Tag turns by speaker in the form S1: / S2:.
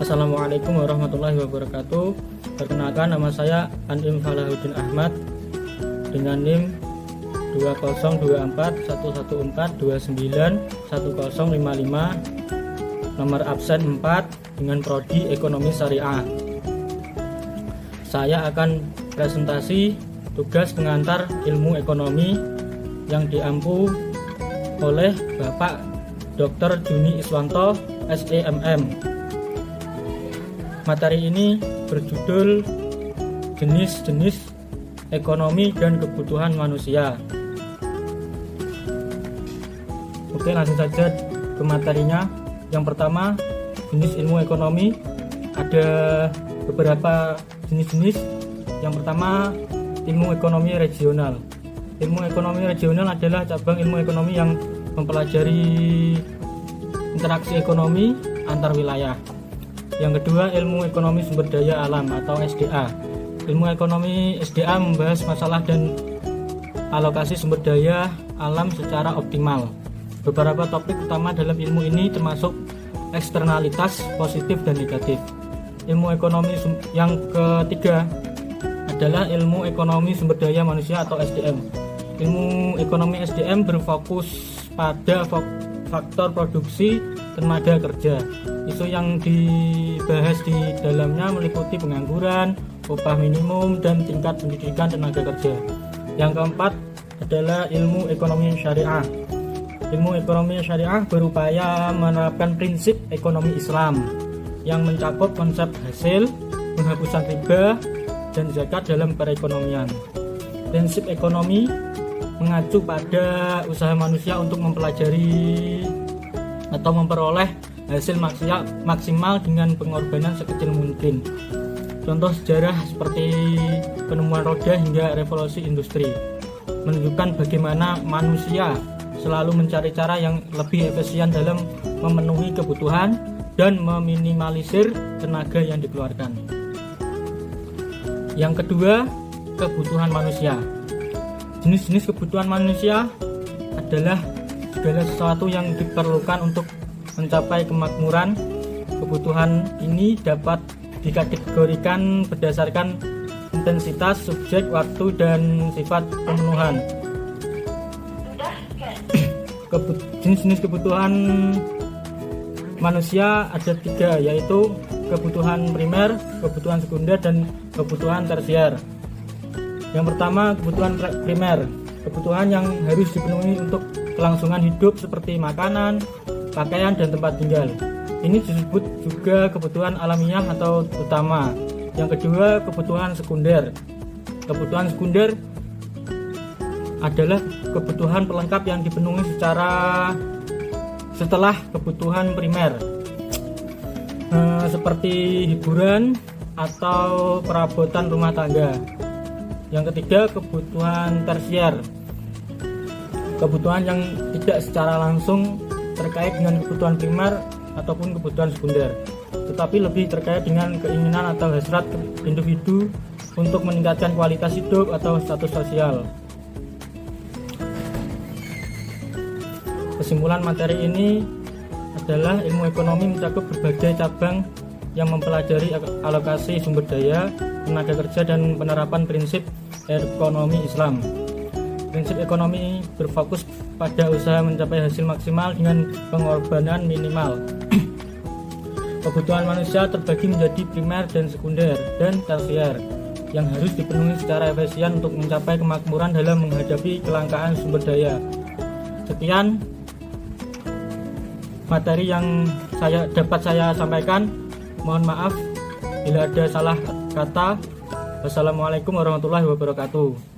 S1: Assalamualaikum warahmatullahi wabarakatuh. Perkenalkan, nama saya An'im Falahuddin Ahmad dengan NIM 2024114291055, nomor absen 4 dengan prodi Ekonomi Syariah. Saya akan presentasi tugas pengantar ilmu ekonomi yang diampu oleh Bapak Dr. Juni Iswanto, SEMM. Materi ini berjudul jenis-jenis ekonomi dan kebutuhan manusia. Oke, langsung saja ke materinya. Yang pertama, jenis ilmu ekonomi. Ada beberapa jenis-jenis. Yang pertama, ilmu ekonomi regional. Ilmu ekonomi regional adalah cabang ilmu ekonomi yang mempelajari interaksi ekonomi antar wilayah. Yang kedua, ilmu ekonomi sumber daya alam atau SDA. Ilmu ekonomi SDA membahas masalah dan alokasi sumber daya alam secara optimal. Beberapa topik utama dalam ilmu ini termasuk eksternalitas positif dan negatif. Ilmu ekonomi yang ketiga adalah ilmu ekonomi sumber daya manusia atau SDM. Ilmu ekonomi SDM berfokus pada faktor produksi tenaga kerja. Isu yang dibahas di dalamnya meliputi pengangguran, upah minimum, dan tingkat pendidikan tenaga kerja. Yang keempat adalah ilmu ekonomi syariah. Ilmu ekonomi syariah berupaya menerapkan prinsip ekonomi Islam yang mencakup konsep hasil, penghapusan riba, dan zakat dalam perekonomian. Prinsip ekonomi mengacu pada usaha manusia untuk mempelajari atau memperoleh hasil maksimal dengan pengorbanan sekecil mungkin. Contoh sejarah seperti penemuan roda hingga revolusi industri menunjukkan bagaimana manusia selalu mencari cara yang lebih efisien dalam memenuhi kebutuhan dan meminimalisir tenaga yang dikeluarkan. Yang kedua, kebutuhan manusia. Jenis-jenis kebutuhan manusia adalah segala sesuatu yang diperlukan untuk mencapai kemakmuran. Kebutuhan ini dapat dikategorikan berdasarkan intensitas, subjek, waktu, dan sifat pemenuhan. Jenis-jenis kebutuhan manusia ada tiga, yaitu kebutuhan primer, kebutuhan sekunder, dan kebutuhan tersier. Yang pertama, kebutuhan primer, kebutuhan yang harus dipenuhi untuk kelangsungan hidup seperti makanan, pakaian, dan tempat tinggal. Ini disebut juga kebutuhan alamiah atau utama. Yang kedua, kebutuhan sekunder. Kebutuhan sekunder adalah kebutuhan pelengkap yang dipenuhi setelah kebutuhan primer, seperti hiburan atau perabotan rumah tangga. Yang ketiga, kebutuhan tersier, kebutuhan yang tidak secara langsung terkait dengan kebutuhan primer ataupun kebutuhan sekunder, tetapi lebih terkait dengan keinginan atau hasrat individu untuk meningkatkan kualitas hidup atau status sosial. Kesimpulan materi ini adalah ilmu ekonomi mencakup berbagai cabang yang mempelajari alokasi sumber daya, tenaga kerja, dan penerapan prinsip ekonomi Islam. Prinsip ekonomi berfokus pada usaha mencapai hasil maksimal dengan pengorbanan minimal. Kebutuhan manusia terbagi menjadi primer dan sekunder dan tersier yang harus dipenuhi secara efisien untuk mencapai kemakmuran dalam menghadapi kelangkaan sumber daya. Sekian materi yang dapat saya sampaikan. Mohon maaf bila ada salah kata. Wassalamualaikum warahmatullahi wabarakatuh.